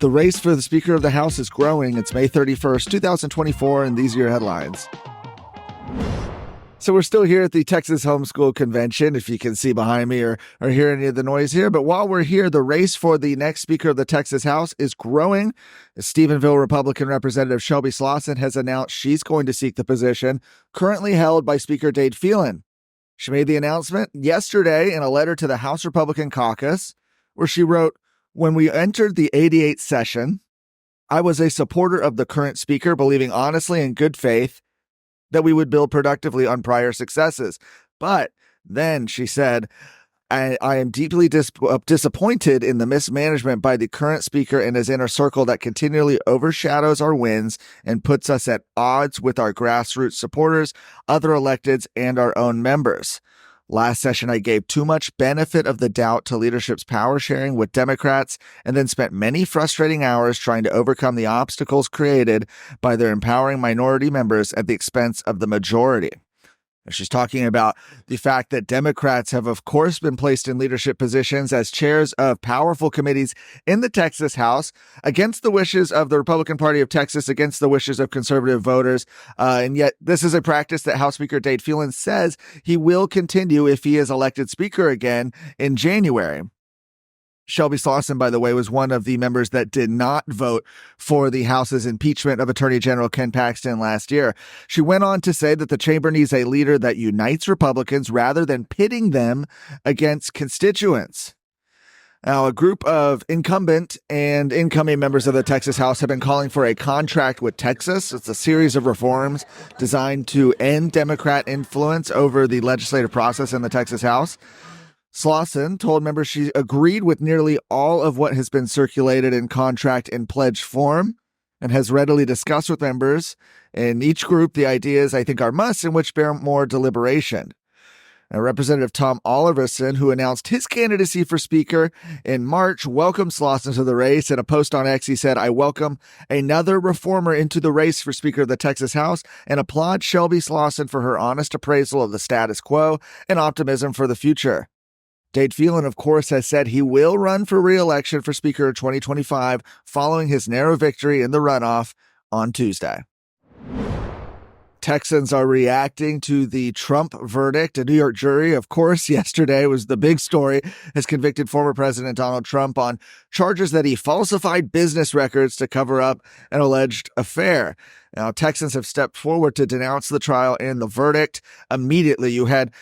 The race for the Speaker of the House is growing. It's May 31st, 2024, and these are your headlines. So we're still here at the Texas Homeschool Convention, if you can see behind me or hear any of the noise here. But while we're here, the race for the next Speaker of the Texas House is growing. Stephenville Republican Representative Shelby Slawson has announced she's going to seek the position currently held by Speaker Phelan. She made the announcement yesterday in a letter to the House Republican Caucus, where she wrote, "When we entered the 88th session, I was a supporter of the current speaker, believing honestly and good faith that we would build productively on prior successes. But then," she said, I am deeply disappointed in the mismanagement by the current speaker and his inner circle that continually overshadows our wins and puts us at odds with our grassroots supporters, other electeds, and our own members. Last session, I gave too much benefit of the doubt to leadership's power sharing with Democrats and then spent many frustrating hours trying to overcome the obstacles created by their empowering minority members at the expense of the majority. She's talking about the fact that Democrats have, of course, been placed in leadership positions as chairs of powerful committees in the Texas House against the wishes of the Republican Party of Texas, against the wishes of conservative voters. And yet this is a practice that House Speaker Phelan says he will continue if he is elected Speaker again in January. Shelby Slawson, by the way, was one of the members that did not vote for the House's impeachment of Attorney General Ken Paxton last year. She went on to say that the chamber needs a leader that unites Republicans rather than pitting them against constituents. Now, a group of incumbent and incoming members of the Texas House have been calling for a contract with Texas. It's a series of reforms designed to end Democrat influence over the legislative process in the Texas House. Slawson told members she agreed with nearly all of what has been circulated in contract and pledge form and has readily discussed with members in each group the ideas I think are musts and which bear more deliberation. Now, Representative Tom Oliverson, who announced his candidacy for Speaker in March, welcomed Slawson to the race. In a post on X, he said, "I welcome another reformer into the race for Speaker of the Texas House and applaud Shelby Slawson for her honest appraisal of the status quo and optimism for the future." Phelan, of course, has said he will run for re-election for Speaker in 2025 following his narrow victory in the runoff on Tuesday. Texans are reacting to the Trump verdict. A New York jury, of course, yesterday was the big story, has convicted former President Donald Trump on charges that he falsified business records to cover up an alleged affair. Now, Texans have stepped forward to denounce the trial and the verdict immediately. You had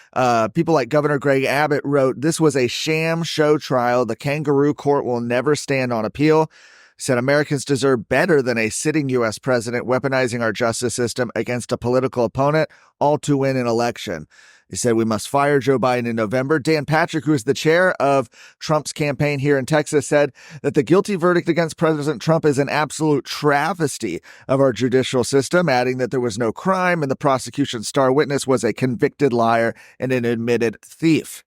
people like Governor Greg Abbott wrote, "This was a sham show trial. The kangaroo court will never stand on appeal." Said Americans deserve better than a sitting U.S. president weaponizing our justice system against a political opponent, all to win an election. He said we must fire Joe Biden in November. Dan Patrick, who is the chair of Trump's campaign here in Texas, said that the guilty verdict against President Trump is an absolute travesty of our judicial system, adding that there was no crime and the prosecution's star witness was a convicted liar and an admitted thief.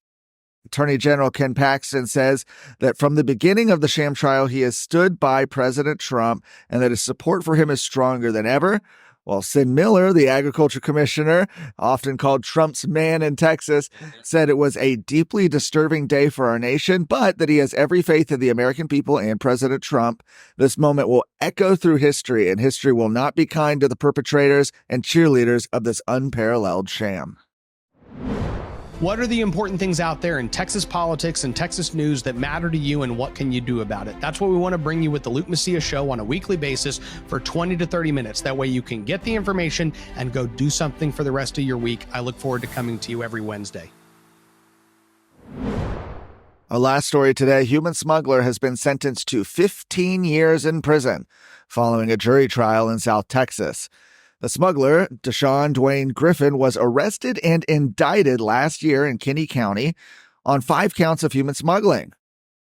Attorney General Ken Paxton says that from the beginning of the sham trial, he has stood by President Trump and that his support for him is stronger than ever. While Sid Miller, the agriculture commissioner, often called Trump's man in Texas, said it was a deeply disturbing day for our nation, but that he has every faith in the American people and President Trump. This moment will echo through history, and history will not be kind to the perpetrators and cheerleaders of this unparalleled sham. What are the important things out there in Texas politics and Texas news that matter to you, and what can you do about it? That's what we want to bring you with the Luke Messia Show on a weekly basis for 20 to 30 minutes. That way you can get the information and go do something for the rest of your week. I look forward to coming to you every Wednesday. Our last story today, human smuggler has been sentenced to 15 years in prison following a jury trial in South Texas. The smuggler, Deshaun Dwayne Griffin, was arrested and indicted last year in Kinney County on 5 counts of human smuggling.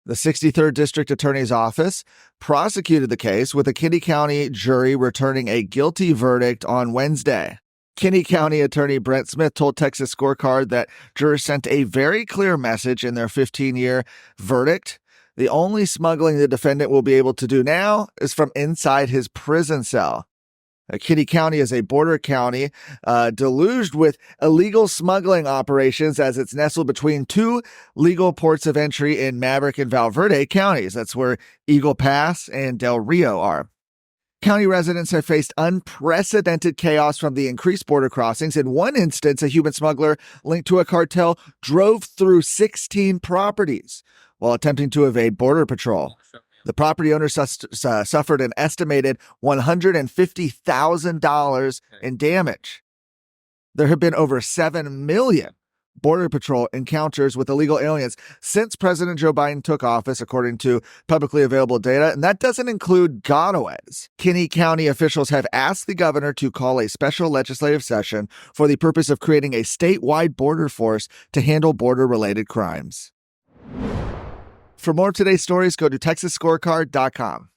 The 63rd District Attorney's Office prosecuted the case, with a Kinney County jury returning a guilty verdict on Wednesday. Kinney County Attorney Brent Smith told Texas Scorecard that jurors sent a very clear message in their 15-year verdict. The only smuggling the defendant will be able to do now is from inside his prison cell. Kinney County is a border county deluged with illegal smuggling operations as it's nestled between two legal ports of entry in Maverick and Valverde counties. That's where Eagle Pass and Del Rio are. County residents have faced unprecedented chaos from the increased border crossings. In one instance, a human smuggler linked to a cartel drove through 16 properties while attempting to evade border patrol. The property owner suffered an estimated $150,000 in damage. There have been over 7 million Border Patrol encounters with illegal aliens since President Joe Biden took office, according to publicly available data, and that doesn't include gotaways. Kinney County officials have asked the governor to call a special legislative session for the purpose of creating a statewide border force to handle border-related crimes. For more of today's stories, go to TexasScorecard.com.